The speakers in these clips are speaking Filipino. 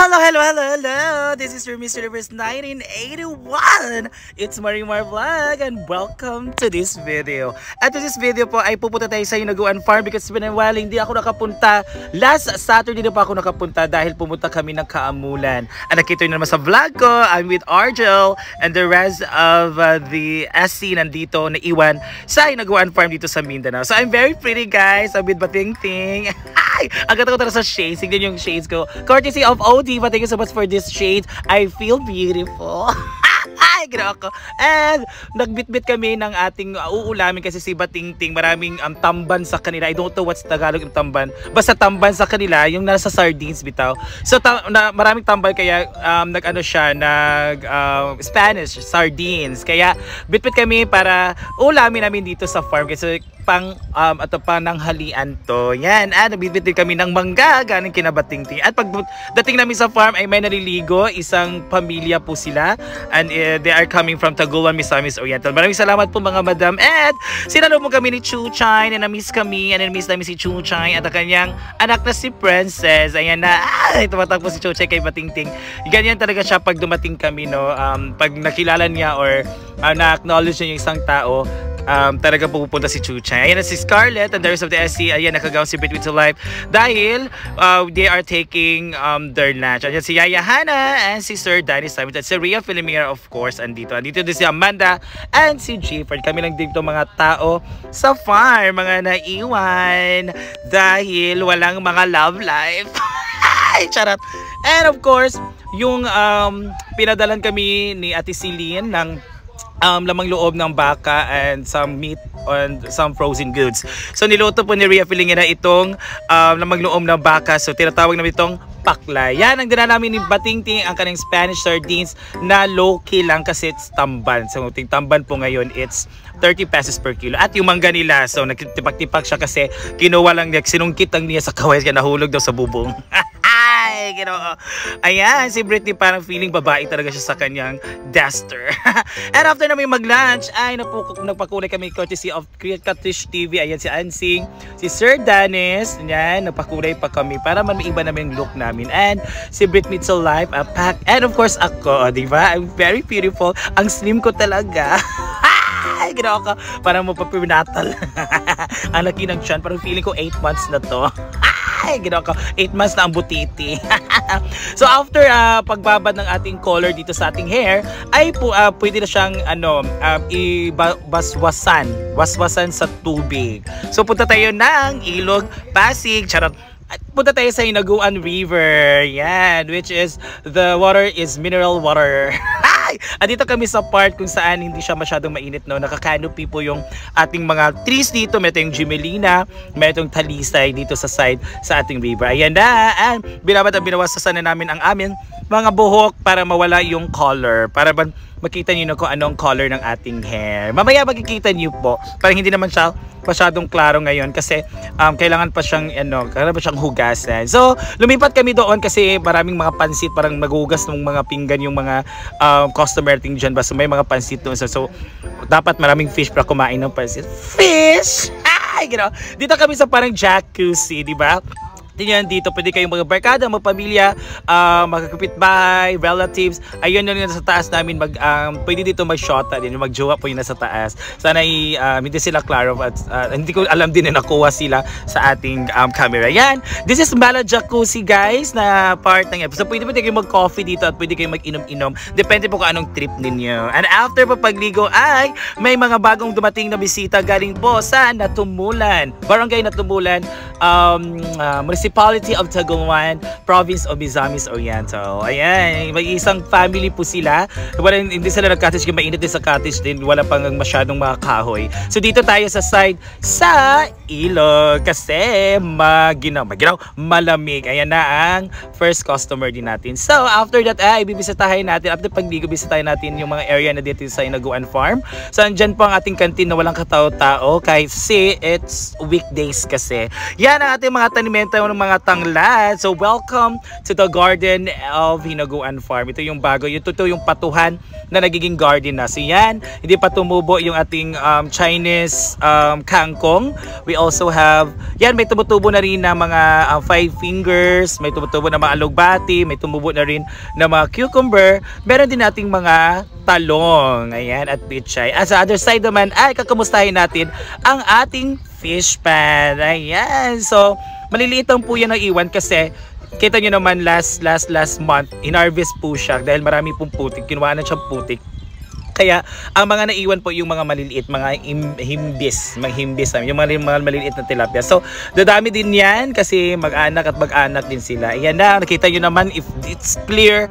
Hello, hello, hello, hello! This is your Miss Universe 1981! It's Marimar Vlog and welcome to this video. At this video po ay pupunta tayo sa Hinaguan Farm because it's been a while hindi ako nakapunta. Last Saturday na pa ako nakapunta dahil pumunta kami ng Kaamulan. At nakita nyo naman sa vlog ko, I'm with Argel and the rest of the SC nandito na iwan sa Hinaguan Farm dito sa Mindanao. So I'm very pretty guys, I'm with Bating Ting. Ay! Ang ganda ko talaga sa shades. Tignan yung shades ko. Courtesy of OD, but thank you so much for this shades. I feel beautiful. Ay, gano'n ako. And nagbitbit kami ng ating uulamin kasi si Bating Ting, maraming tamban sa kanila. I don't know what's Tagalog yung tamban. Basta tamban sa kanila, yung nasa sardines bitaw. So maraming tambal kaya nag-ano siya, Spanish, sardines. Kaya bitbit kami para ulamin namin dito sa farm kasi pananghalian to. Yan. At nagbitbit din kami ng mangga galing kina Bating Ting. At pag dating namin sa farm ay may naliligo, isang pamilya po sila. And they are coming from Taguluan, Misamis Oriental. Maraming salamat po mga madam. And sinalubong kami ni Chuchay na na-miss kami. And na-miss namin si Chuchay at ang kanyang anak na si Princess. Ayan na. Tumatakbo si Chuchay kay Bating Ting. Ganyan talaga siya pag dumating kami, no? Pag nakilala niya or na-acknowledge niya yung isang tao, talaga pupunta si Chuchay. Ayan na si Scarlett and the rest of the SC. Ayan, nakagaw si Between to Life dahil they are taking their lunch. Ayan si Yaya Hana and si Sir Danny Simon at si Rhea Filomena of course andito. Andito din si Amanda and si Jefford. Kami lang dito mga tao sa farm, mga naiwan dahil walang mga love life. Ay, charot. And of course, yung pinadalan kami ni Ate Celine ng lamang loob ng baka and some meat and some frozen goods. So niluto po ni Rhea Filomena itong lamang loob ng baka. So tinatawag namin itong pakla. Yan ang dinala namin ni Bating Ting, ang kanyang Spanish sardines na low-key lang kasi it's tamban. So ting tamban po ngayon it's 30 pesos per kilo. At yung mangga nila, so nagtipak-tipak siya kasi kinuha lang niya, sinungkit lang niya sa kaway kaya nahulog daw sa bubong. Ay, gano'n. Ayan, si Britney parang feeling babae talaga siya sa kanyang duster. And after namin mag-lunch, ay nagpakulay kami courtesy of Katish TV. Ayan si Ansing, si Sir Danis. Ayan, nagpakulay pa kami para man maiba namin yung look namin. And si Britney to life, a pack. And of course ako, diba? I'm very beautiful. Ang slim ko talaga. Ay, gano'n ako. Parang mapapinatal. Ang laki ng tiyan. Parang feeling ko 8 months na to. Ay, gano'n ako. 8 months na ang butiti. So after pagbabad ng ating color dito sa ating hair, ay pwede na siyang waswasan sa tubig. So punta tayo ng Ilog, Pasig, charot. Punta tayo sa Hinaguan River. Yan, which is the water is mineral water. At dito kami sa part kung saan hindi siya masyadong mainit, no? Naka-canopy po yung ating mga trees dito. May itong Gimelina, may itong Talisay dito sa side sa ating river. Ayan na. And binawasasan na namin ang amin mga buhok para mawala yung color. Para makita nyo na kung anong color ng ating hair. Mamaya makikita nyo po. Parang hindi naman siya masyadong klaro ngayon kasi kailangan pa siyang hugasan. So lumipat kami doon kasi maraming mga pansit, parang maghugas ng mga pinggan yung mga customer ting dyan. Basta may mga pansit doon. So dapat maraming fish para kumain ng pansit. Fish! Ay, gano'n. Dito kami sa parang jacuzzi, di ba? Tingnan dito, pwede kayong mga barkada, mga pamilya, magkakapitbahay, relatives. Ayun yung nasa taas namin, pwede dito mag-shota din, mag-jowa po yung nasa taas. Sana hindi sila klaro at hindi ko alam din na nakuha sila sa ating camera. Yan, this is Mala Jacuzzi guys, na part ng episode. So pwede kayong mag-coffee dito at pwede kayong mag-inom-inom. Depende po kung anong trip ninyo. And after po pagligo ay may mga bagong dumating na bisita galing po sa Natumulan, Barangay Natumulan, Municipality of Taguluan, Province of Misamis Oriental. Ayan, may isang family po sila. Hindi sila nag-cottage, mainit din sa cottage din. Wala pang masyadong mga kahoy. So dito tayo sa side sa ilog kasi malamig. Ayan na ang first customer din natin. So after that ay bibisitahin natin, after pagligo bisitahin natin yung mga area na dito sa Hinaguan Farm. So andyan po ang ating canteen na walang katao-tao kasi it's weekdays kasi. Yan ang ating mga tanimento ng mga tanglad. So welcome to the garden of Hinaguan Farm. Ito yung bago, ito yung patuhan na nagiging garden na. So yan, hindi pa tumubo yung ating Chinese kangkong. We also have, yan, may tumutubo na rin na mga 5 fingers, may tumutubo na mga alugbati, may tumubo na rin na mga cucumber. Meron din nating mga talong, ayan, at pichay. At sa other side naman, ay kakamustahin natin ang ating fish pan. Ayan, so maliliit lang po yan ang iwan kasi kita nyo naman last month, in-harvest po siya dahil marami pong putik, kinuha na siyang putik. Kaya ang mga naiwan po yung mga maliliit, mga himbis, yung mga maliliit na tilapia. So dadami din yan kasi mag-anak at mag-anak din sila. Ayan na, nakita nyo naman, if it's clear,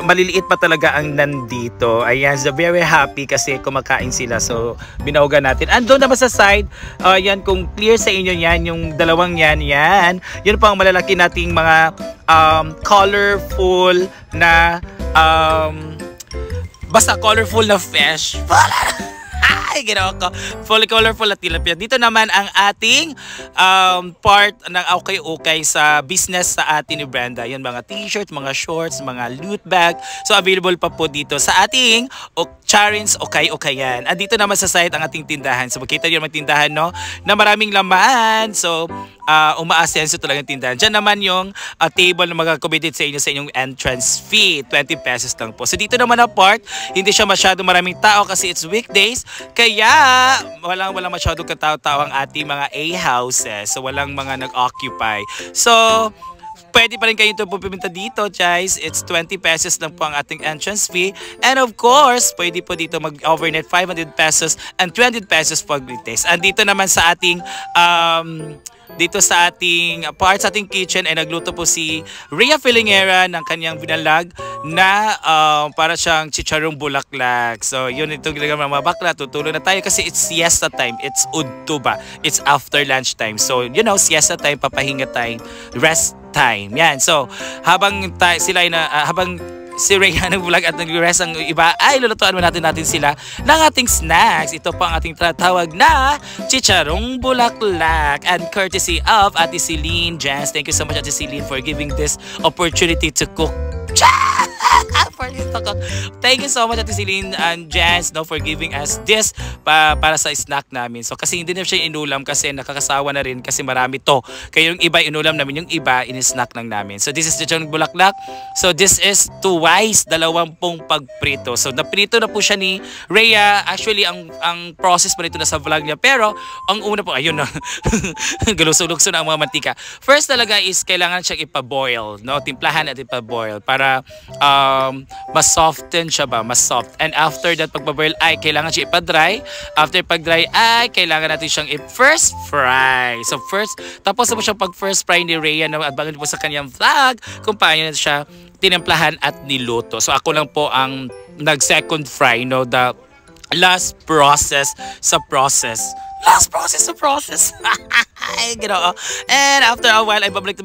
maliliit pa talaga ang nandito. Ayan, so very happy kasi kumakain sila. So binaugan natin. And doon naman sa side, yan, kung clear sa inyo yan, yung dalawang yan, yun po ang malalaki nating mga colorful na basta colorful na fish. Ay, ginawa ko. Fully colorful na tilapia. Dito naman ang ating part ng okay sa business sa atin ni Brenda. Yan, mga t-shirts, mga shorts, mga loot bag. So, available pa po dito sa ating Charin's Okay-Okayan. At dito naman sa site ang ating tindahan. So, makita nyo naman tindahan, no? Na maraming laman. So, umaasenso talagang tindahan. Diyan naman yung table na mag-accommodate sa inyo sa inyong entrance fee. 20 pesos lang po. So, dito naman na part, hindi siya masyado maraming tao kasi it's weekdays. Kaya walang masyadong katao-tao ang ating mga A-houses. So walang mga nag-occupy. So pwede pa rin kayo ito pupunta dito, guys. It's 20 pesos lang po ang ating entrance fee. And of course, pwede po dito mag-overnight 500 pesos and 20 pesos pag weekdays. And dito naman sa ating dito sa ating part, sa ating kitchen ay nagluto po si Rhea Filingera ng kanyang binalag na para siyang chicharong bulaklak. So yun, itong ginagawa mga bakla, tutulog na tayo kasi it's siesta time, it's udtuba, it's after lunch time. So you know, siesta time, papahinga time, rest time. Yan, so habang sila ay habang si Rhea nag-vlog at nag-rest ang iba, ay lulutuan natin sila ng ating snacks. Ito po ang ating tatawag na chicharong bulaklak, and courtesy of Ate Celine Jans. Thank you so much, Ate Celine, for giving this opportunity to cook. Thank you so much, Ate Celine and Jans, for giving us this para sa snack namin. So kasi hindi na siya inulam kasi nakakasawa na rin kasi marami to. Kaya yung iba inulam namin, yung iba in-snack lang namin. So this is the chicharong bulaklak. So this is twice, 20 pagprito. So naprito na po siya ni Rhea. Actually ang process pa nito na sa vlog niya. Pero ang una po, ayun na, galusog-lugso na ang mga mantika. First talaga is kailangan siyang ipa-boil, no? Timplahan at ipa-boil para mas soften siya ba, mas soft. And after that, pagbaboil ay kailangan siya ipa-dry. After pag-dry ay kailangan natin siyang i-first fry. So first, tapos na po siyang pag-first fry ni Rhea na abangan po sa kanyang vlog kung paano na siya tinimplahan at niluto. So ako lang po ang nag-second fry, no, the last process sa process. Ay, gano'n. And after a while, ay balik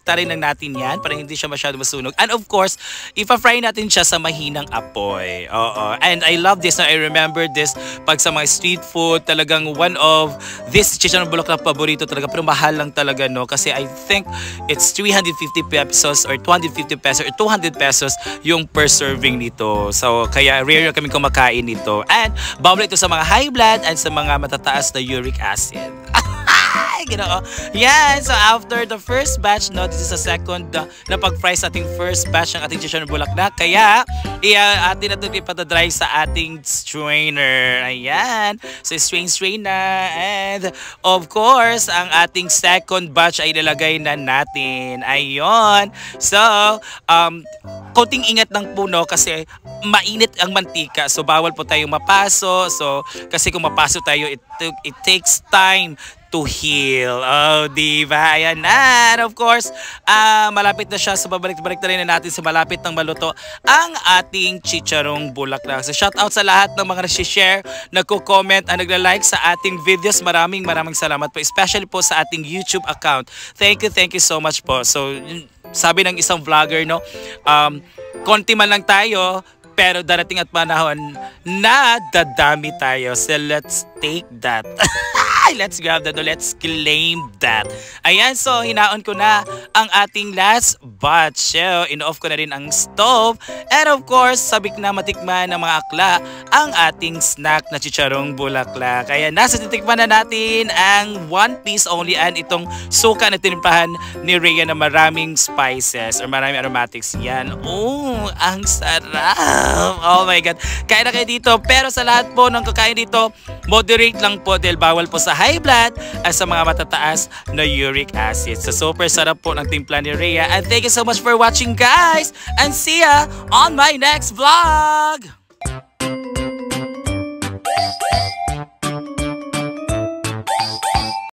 ta rin natin yan para hindi siya masyado masunog. And of course, ipa-fry natin siya sa mahinang apoy. Oo. And I love this. I remember this pag sa mga street food, talagang one of this chicharong bulaklak na paborito talaga. Pero mahal lang talaga, no? Kasi I think it's 350 pesos or 250 pesos or 200 pesos yung per serving nito. So, kaya rare kami kumakain nito. And bawal ito sa mga high blood and sa mga matataas na uric acid. Ginoo. Yan. So after the first batch, no, this is the second na pag-fry sa ating first batch ng ating chicharong bulaklak. Kaya atin na ito ipatadry sa ating strainer. Ayan. So strain na. And of course, ang ating second batch ay ilalagay na natin. Ayun. So, konting ingat ng puno kasi mainit ang mantika. So bawal po tayong mapaso. So kasi kung mapaso tayo, it takes time to heal. Oh, diba? Ayan na. And of course, malapit na siya. So, babalik-balik na rin na natin sa malapit ng maluto ang ating chicharong bulaklak. So, shout out sa lahat ng mga nag-share, nagko-comment, at nagla-like sa ating videos. Maraming salamat po. Especially po sa ating YouTube account. Thank you so much po. So, sabi ng isang vlogger, no, konti man lang tayo, pero darating at panahon na dadami tayo. So, let's take that. Ay, let's grab that. Let's claim that. Ayan, so hinaon ko na ang ating last batch. In-off ko na rin ang stove. And of course, sabik na matikman ng mga akla ang ating snack na chicharong bulaklak. Kaya nasa titikman na natin ang one piece only and itong suka na tinimpahan ni Rhea na maraming spices or maraming aromatics. Yan. Oh, ang sarap. Oh my God. Kain na kayo dito. Pero sa lahat po ng kakain dito, moderate lang po dahil bawal po sa high blood at sa mga matataas na uric acid. So super sarap po ng timpla ni Rhea. And thank you so much for watching, guys. And see ya on my next vlog.